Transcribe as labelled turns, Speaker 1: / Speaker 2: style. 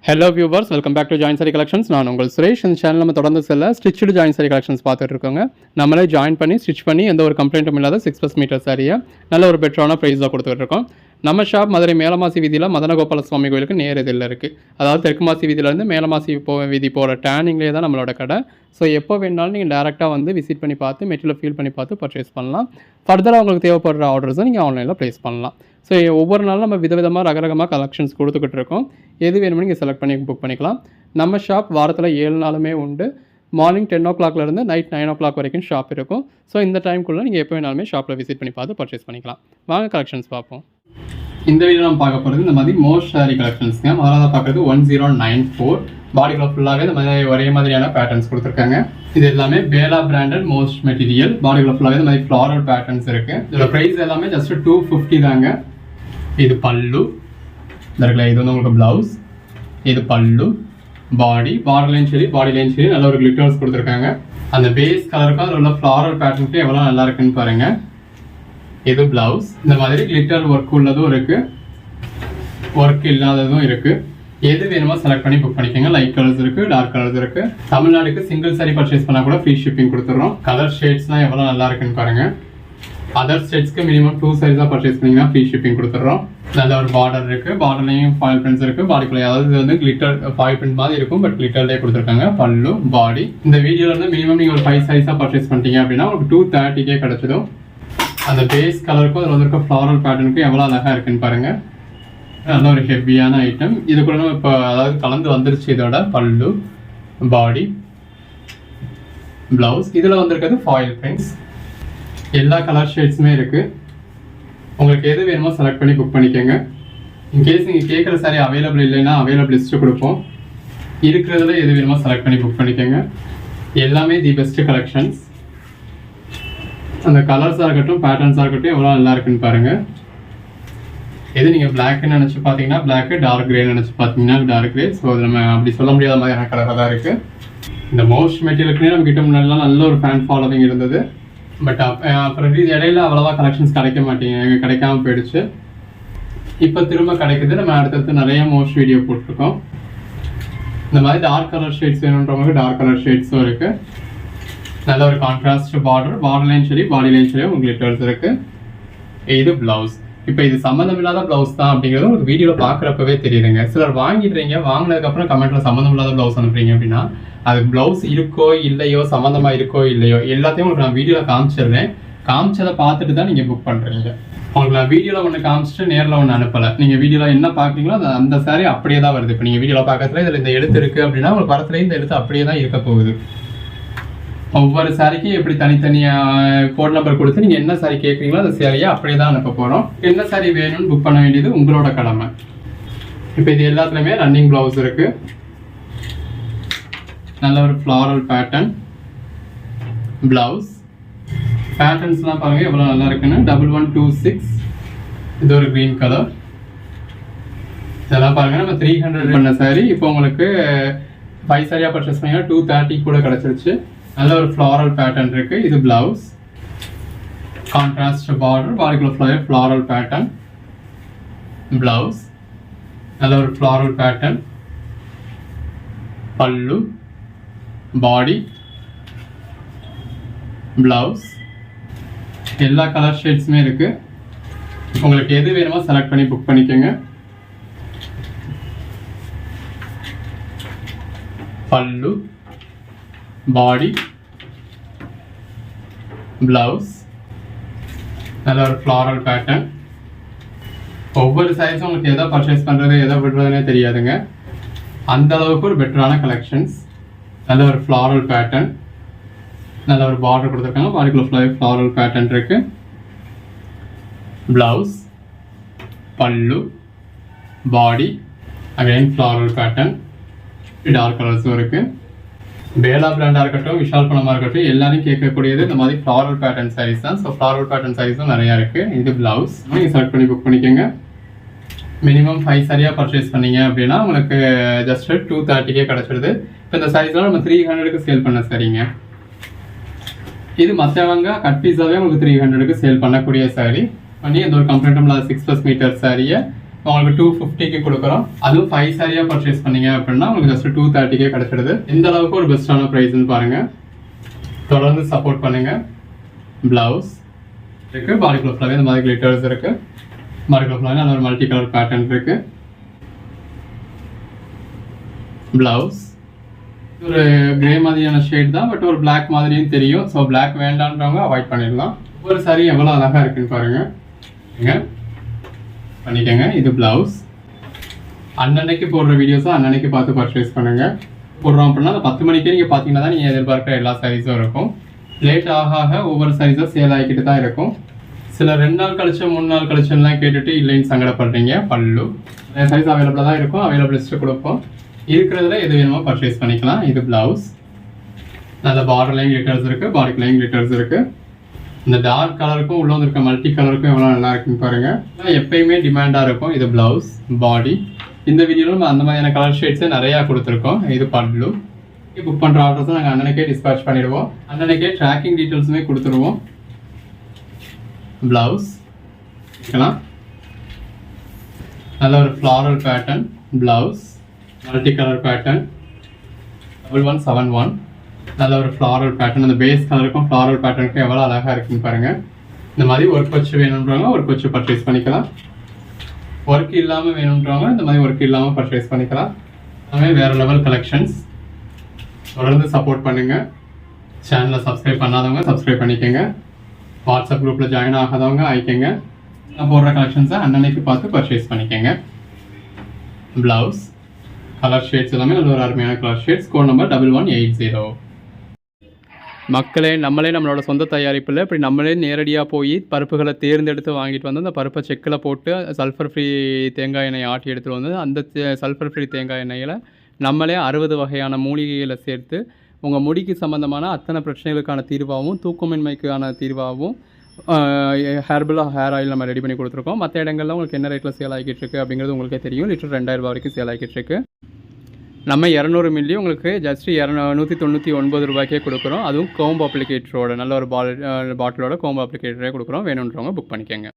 Speaker 1: Hello viewers, welcome back to join sari collections. நான் உங்கள் சுரேஷ். இந்த சேனல் நம்ம தொடர்ந்து ஸ்டிச்சு ஜாயின் சாரி கலெக்ஷன்ஸ் பார்த்துட்டு இருக்கோங்க. நம்மளே ஜாயின் பண்ணி ஸ்டிச் பண்ணி எந்த ஒரு கம்ப்ளைண்ட்டும் இல்லாத 6+ மீட்டர் சாரியை நல்ல ஒரு பெட்டரான ப்ரைஸில் கொடுத்துட்டு இருக்கோம். நம்ம ஷாப் மதுரை மேலமாசி வீதியில் மதனகோபால சுவாமி கோயிலுக்கு நேர் இதில் இருக்குது. அதாவது தெற்கு மாசி வீதியிலேருந்து மேலமாசி வீதி போகிற டேர்னிங்லேயே தான் நம்மளோட கடை. ஸோ எப்போ வேணாலும் நீங்கள் டேரெக்டாக வந்து விசிட் பண்ணி பார்த்து மெட்டீரியல் ஃபீல் பண்ணி பார்த்து பர்ச்சேஸ் பண்ணலாம். ஃபர்தராக உங்களுக்கு தேவைப்படுற ஆர்டர்ஸை நீங்கள் ஆன்லைனில் ப்ளேஸ் பண்ணலாம். ஸோ ஒவ்வொரு நாளும் நம்ம விதவிதமாக ரகரகமாக கலெக்ஷன்ஸ் கொடுத்துக்கிட்டு இருக்கோம். எது வேணுமோ நீங்கள் செலக்ட் பண்ணி புக் பண்ணிக்கலாம். நம்ம ஷாப் வாரத்தில் 7 நாளுமே உண்டு. மார்னிங் 10 o'clockலேருந்து நைட் 9 o'clock வரைக்கும் ஷாப் இருக்கும். ஸோ இந்த டைம்குள்ளே நீங்கள் எப்போ வேணாலுமே ஷாப்பில் விசிட் பண்ணி பார்த்து பர்ச்சேஸ் பண்ணிக்கலாம். வாங்க கலெக்ஷன்ஸ் பார்ப்போம். இந்த வீடியோ நம்ம பார்க்க போகிறது இந்த மாதிரி மோஸ்ட் சாரி கலெக்ஷன்ஸ்ங்க. முதலாவது பார்க்குறது 1094. பாடிக்குள்ள ஃபுல்லாகவே இந்த மாதிரி ஒரே மாதிரியான பேட்டர்ன்ஸ் கொடுத்துருக்காங்க. இது எல்லாமே பேலா பிராண்டட் மோஸ்ட் மெட்டீரியல். பாடிக்குள்ள ஃபுல்லாகவே இந்த மாதிரி ஃப்ளாரல் பேட்டர்ன்ஸ் இருக்குது. இதோட ப்ரைஸ் எல்லாமே ஜஸ்ட் 250 தாங்க. இது பல்லு இருக்குல்ல, இது வந்து உங்களுக்கு ப்ளவுஸ். இது பல்லு, பாடி, பார்டர்லையும் சரி பாடிலையும் சரி நல்ல ஒரு கிளிட்டர்ஸ் கொடுத்துருக்காங்க. அந்த பேஸ் கலருக்கும் அதில் உள்ள ஃப்ளாரல் பேட்டர்னுக்கு எவ்வளோ நல்லா இருக்குன்னு பாருங்க. இது ப்ளவுஸ். இந்த மாதிரி கிளிட்டர் ஒர்க் உள்ளதும் இருக்கு, ஒர்க் இல்லாததும் இருக்கு. எது வேணுமோ செலக்ட் பண்ணி புக் பண்ணிக்கோங்க. லைட் கலர்ஸ் இருக்கு, டார்க் கலர்ஸ் இருக்கு. தமிழ்நாடுக்கு சிங்கிள் சாரி பர்ச்சேஸ் பண்ணா கூட ஃப்ரீ ஷிப்பிங் கொடுத்துறோம். கலர் ஷேட்ஸ்லாம் எவ்வளோ நல்லா இருக்குன்னு பாருங்க. அதர் ஸ்டேட்ஸ்க்கு மினிமம் 2 சாரீஸாக பர்ச்சேஸ் பண்ணிங்கன்னா ஃப்ரீ ஷிப்பிங் கொடுத்துட்றோம். நல்ல ஒரு பார்டர் இருக்குது, பார்டர்லையும் ஃபாயில் பிரிண்ட்ஸ் இருக்குது. பாடிக்குள்ளே அதாவது இது வந்து கிளிட்டர் ஃபாயில் பிரிண்ட் மாதிரி இருக்கும், பட் கிளிட்டர்லேயே கொடுத்துருக்காங்க. பல்லு, பாடி. இந்த வீடியோவில் வந்து மினிமம் நீங்கள் ஒரு 5 சாரீஸாக பர்ச்சேஸ் பண்ணிட்டீங்க அப்படின்னா உங்களுக்கு 230 கிடைச்சிடும். அந்த பேஸ் கலருக்கும் அதில் வந்துருக்க ஃப்ளாரல் பேட்டர்னுக்கும் எவ்வளோ அழகாக இருக்குன்னு பாருங்கள். நல்ல ஒரு ஹெவியான ஐட்டம். இது கூட நம்ம இப்போ அதாவது கலந்து வந்துருச்சு. இதோட பல்லு, பாடி, ப்ளவுஸ். இதில் வந்திருக்கிறது ஃபாயில் பிரிண்ட்ஸ். எல்லா கலர் ஷேட்ஸுமே இருக்குது. உங்களுக்கு எது வேணுமோ செலக்ட் பண்ணி புக் பண்ணிக்கோங்க. இன்கேஸ் நீங்கள் கேட்குற சாரி அவைலபிள் இல்லைன்னா அவைலபிள் லிஸ்ட்டு கொடுப்போம். இருக்கிறதுல எது வேணுமோ செலக்ட் பண்ணி புக் பண்ணிக்கோங்க. எல்லாமே தி பெஸ்ட் கலெக்ஷன்ஸ். அந்த கலர்ஸாக இருக்கட்டும், பேட்டர்ன்ஸாக இருக்கட்டும் எவ்வளோ நல்லா இருக்குன்னு பாருங்கள். எது நீங்கள் பிளாக்னு நினச்சி பார்த்தீங்கன்னா பிளாக்கு, டார்க் கிரேன்னு நினச்சி பார்த்தீங்கன்னா டார்க் கிரே. ஸோ அது நம்ம அப்படி சொல்ல முடியாத மாதிரியான கலராக தான் இருக்குது. இந்த மோஸ்ட் மெட்டீரியலுக்குனே நம்ம கிட்ட முன்னாடிலாம் நல்ல ஒரு ஃபேன் ஃபாலோவிங் இருந்தது. பட் அப்புறம் இடையில அவ்வளோவா கலெக்ஷன்ஸ் கிடைக்காம போயிடுச்சு. இப்போ திரும்ப கிடைக்குது. நம்ம அடுத்தடுத்து நிறைய மோஸ்ட் வீடியோ போட்டிருக்கோம். இந்த மாதிரி டார்க் கலர் ஷேட்ஸ் வேணுன்றவங்களுக்கு டார்க் கலர் ஷேட்ஸும் இருக்குது. நல்ல ஒரு கான்ட்ராஸ்ட் பார்டர்லையும் சரி பாடிலையும் சரி உங்களுக்கு கிளிட்டர்ஸ் இருக்குது. இது ப்ளவுஸ். இப்போ இது சம்மந்தம் இல்லாத ப்ளவுஸ் தான் அப்படிங்கிறது உங்களுக்கு வீடியோவில் பார்க்குறப்பவே தெரியுதுங்க. சிலர் வாங்கிடுறீங்க, வாங்கினதுக்கப்புறம் கமெண்ட்டில் சம்மந்தம் இல்லாத ப்ளவுஸ் அனுப்புறீங்க அப்படின்னா அது ப்ளவுஸ் இருக்கோ இல்லையோ, சம்மந்தமாக இருக்கோ இல்லையோ எல்லாத்தையும் உங்களுக்கு நான் வீடியோவில் காமிச்சிடுறேன். காமிச்சதை பார்த்துட்டு தான் நீங்கள் புக் பண்ணுறீங்க. உங்களுக்கு நான் வீடியோவில் ஒன்று காமிச்சிட்டு நேரில் ஒன்று அனுப்பலை. நீங்கள் வீடியோவில் என்ன பார்க்குறீங்களோ அந்த சாரி அப்படியே தான் வருது. இப்போ நீங்கள் வீடியோவில் பார்க்கறதுல இதில் இந்த எழுத்து இருக்குது அப்படின்னா உங்களுக்கு வரத்துலேயே இந்த எழுத்து அப்படியே தான் இருக்க போகுது. ஒவ்வொரு சாரிக்கும் எப்படி தனித்தனியாக கோட் நம்பர் கொடுத்து நீங்கள் என்ன சாரி கேட்குறீங்களோ அந்த சாரியை அப்படியே தான் அனுப்ப போகிறோம். என்ன சாரி வேணும்னு புக் பண்ண வேண்டியது உங்களோட கடமை. இப்போ இது எல்லாத்துலேயுமே ரன்னிங் ப்ளவுஸ் இருக்குது. நல்ல ஒரு ஃப்ளாரல் பேட்டர்ன் ப்ளவுஸ். பேட்டர்ன்ஸ்லாம் பாருங்கள் எவ்வளோ நல்லா இருக்குன்னு. 1126. இது ஒரு க்ரீன் கலர். இதெல்லாம் பாருங்கள். நம்ம 300 பண்ண சாரி இப்போ உங்களுக்கு 5 சாரியாக பர்ச்சேஸ் பண்ணிங்கன்னா 230 கூட கிடச்சிருச்சு. நல்ல ஒரு ஃப்ளாரல் பேட்டர்ன் இருக்குது. இது ப்ளவுஸ், கான்ட்ராஸ்ட் பார்டர், பாடிக்குள்ள ஃப்ளாரல் பேட்டர்ன், ப்ளவுஸ். நல்ல ஒரு ஃப்ளாரல் பேட்டர்ன், பல்லு, பாடி, ப்ளவுஸ். எல்லா கலர் ஷேட்ஸுமே இருக்குது. உங்களுக்கு எது வேணுமோ செலக்ட் பண்ணி புக் பண்ணிக்கோங்க. பல்லு, பாடி, ப்ளவுஸ். நல்ல ஒரு ஃப்ளாரல் பேட்டர்ன். ஒவ்வொரு சைஸும் உங்களுக்கு எதை பர்ச்சேஸ் பண்ணுறது எதை விடுறதுனே தெரியாதுங்க. அந்த அளவுக்கு ஒரு பெட்டரான கலெக்ஷன்ஸ். நல்ல ஒரு ஃப்ளாரல் பேட்டர்ன், நல்ல ஒரு பார்டர் கொடுத்துருக்காங்க. பாடிக்குள்ள ஃப்ளாரல் பேட்டர்ன் இருக்கு. ப்ளவுஸ், பல்லு, பாடி, அகைன் ஃப்ளாரல் பேட்டர்ன். டார்க் கலர்ஸும் இருக்கு. பேலா பிராண்டாக இருக்கட்டும், விஷால் பணமாக இருக்கட்டும், எல்லாரும் கேட்கக்கூடியது இந்த மாதிரி ஃப்ளாரல் பேட்டர்ன் சாரீஸ் தான். ஸோ ஃப்ளாரல் பேட்டர்ன் சாரீஸும் நிறையா இருக்குது. இது ப்ளவுஸ். நீங்கள் செலக்ட் பண்ணி புக் பண்ணிக்கோங்க. மினிமம் 5 சாரியாக பர்ச்சேஸ் பண்ணீங்க அப்படின்னா உங்களுக்கு ஜஸ்ட் 230 கிடச்சிடுது. இப்போ இந்த சாரீஸ்லாம் நம்ம 300 சேல் பண்ண சரிங்க. இது மற்றவங்க கட் பீஸாகவே உங்களுக்கு 300 சேல் பண்ணக்கூடிய சாரீ பண்ணி எந்த ஒரு கம்ப்ளைண்ட்டும் இல்லாத 6+ மீட்டர் சாரியை உங்களுக்கு 250க்கு கொடுக்குறோம். அதுவும் 5 சாரியாக பர்ச்சேஸ் பண்ணீங்க அப்படின்னா உங்களுக்கு ஜஸ்ட் 230க்கே கிடைச்சிடுது. எந்த அளவுக்கு ஒரு பெஸ்ட்டான ப்ரைஸ்ன்னு பாருங்கள். தொடர்ந்து சப்போர்ட் பண்ணுங்கள். ப்ளவுஸ் இருக்குது, பாடிக்குள்ள ஃபுல்லாகவே இந்த மாதிரி கிளிட்டர்ஸ் இருக்குது. பாடிக்குள்ள ஃபுல்லாகவே நல்ல ஒரு மல்டி கலர் பேட்டர்ன் இருக்குது. ப்ளவுஸ் ஒரு கிரே மாதிரியான ஷேட் தான், பட் ஒரு பிளாக் மாதிரியும் தெரியும். ஸோ பிளாக் வேண்டான்றவங்க அவாய்ட் பண்ணிடலாம். ஒரு சாரி எவ்வளோ அழகாக இருக்குன்னு பாருங்கள். பண்ணிக்கோங்க. இது ப்ளவுஸ். அன்னன்னைக்கு போடுற வீடியோஸும் அன்னன்னைக்கு பார்த்து பர்ச்சேஸ் பண்ணுங்கள். போடுறோம் அப்படின்னா அந்த 10 மணிக்கே நீங்கள் பார்த்தீங்கன்னா தான் நீங்கள் எதிர்பார்க்குற எல்லா சாரீஸும் இருக்கும். லேட் ஆக ஒவ்வொரு சாரீஸும் சேல் ஆகிக்கிட்டு தான் இருக்கும். சில 2 நாள் கழிச்சு 3 நாள் கழிச்சுலாம் கேட்டுட்டு இல்லைன்னு சங்கடப்படுறீங்க. பல்லு சாரீஸ் அவைலபிளாக தான் இருக்கும். அவைலபிள் லிஸ்ட்டு கொடுப்போம். இருக்கிறதுல எது வேணுமோ பர்ச்சேஸ் பண்ணிக்கலாம். இது ப்ளவுஸ். நல்ல பார்டர்லையும் கிளிட்டர்ஸ் இருக்குது, பாடிக்குலையும் கிளிட்டர்ஸ் இருக்குது. இந்த டார்க் கலருக்கும் உள்ள இருக்க மல்டி கலருக்கும் எவ்வளோ நல்லா இருக்குன்னு பாருங்கள். எப்பயுமே டிமாண்டாக இருக்கும். இது ப்ளவுஸ். பாடி இந்த வீடியோவில் நம்ம அந்த மாதிரியான கலர் ஷேட்ஸே நிறையா கொடுத்துருக்கோம். இது பல்லு. புக் பண்ணுற ஆர்டர்ஸும் நாங்கள் அன்னன்னைக்கே டிஸ்பேச் பண்ணிடுவோம். அன்னன்னைக்கே ட்ராக்கிங் டீட்டெயில்ஸுமே கொடுத்துருவோம். ப்ளவுஸ் இருக்கலாம். நல்ல ஒரு floral pattern blouse. Multi colour pattern 1171. நல்ல ஒரு ஃப்ளாரல் பேட்டர்ன். அந்த பேஸ் கலருக்கும் ஃப்ளாரல் பேட்டர்னுக்கும் எவ்வளோ அழகாக இருக்குன்னு பாருங்கள். இந்த மாதிரி ஒர்க் வச்சு வேணுன்றவங்க ஒர்க் வச்சு பர்ச்சேஸ் பண்ணிக்கலாம். ஒர்க் இல்லாமல் வேணுன்றவங்க இந்த மாதிரி ஒர்க் இல்லாமல் பர்ச்சேஸ் பண்ணிக்கலாம். அதுவே வேறு லெவல் கலெக்ஷன்ஸ். தொடர்ந்து சப்போர்ட் பண்ணுங்கள். சேனலை சப்ஸ்கிரைப் பண்ணாதவங்க சப்ஸ்கிரைப் பண்ணிக்கோங்க. வாட்ஸ்அப் குரூப்பில் ஜாயின் ஆகாதவங்க ஆயிக்கோங்க. நான் போடுற கலெக்ஷன்ஸை அன்னன்னைக்கு பார்த்து பர்ச்சேஸ் பண்ணிக்கோங்க. ப்ளவுஸ் கலர் ஷேட்ஸ் எல்லாமே நல்ல ஒரு அருமையான கலர் ஷேட்ஸ். Code number 1180. மக்களே, நம்மளோட சொந்த தயாரிப்பில் இப்படி நம்மளே நேரடியாக போய் பருப்புகளை தேர்ந்தெடுத்து வாங்கிட்டு வந்து அந்த பருப்பை செக்கில் போட்டு சல்ஃபர் ஃப்ரீ தேங்காய் எண்ணெய் ஆட்டி எடுத்துகிட்டு வந்து அந்த சல்ஃபர் ஃப்ரீ தேங்காய் எண்ணெயில் நம்மளே 60 வகையான மூலிகைகளை சேர்த்து உங்கள் முடிக்கு சம்மந்தமான அத்தனை பிரச்சனைகளுக்கான தீர்வாகவும் தூக்கமின்மைக்கான தீர்வாகவும் ஹேர்பலாக ஹேர் ஆயில் நம்ம ரெடி பண்ணி கொடுத்துருக்கோம். மற்ற இடங்களில் உங்களுக்கு என்ன ரேட்டில் சேல் ஆகிட்டு இருக்குது அப்படிங்கிறது உங்களுக்கே தெரியும். லிட்டர் 2000 ரூபா வரைக்கும் சேல் ஆகிட்டு இருக்குது. நம்ம 200 மில்லி உங்களுக்கு ஜஸ்ட் 199 ரூபாய்க்கே கொடுக்குறோம். அதுவும் கோம்பு அப்ளிகேட்டரோட நல்ல ஒரு பாட்டிலோட கோம்பு அப்ளிகேட்டரே கொடுக்குறோம். வேணுன்றவங்க புக் பண்ணிக்கோங்க.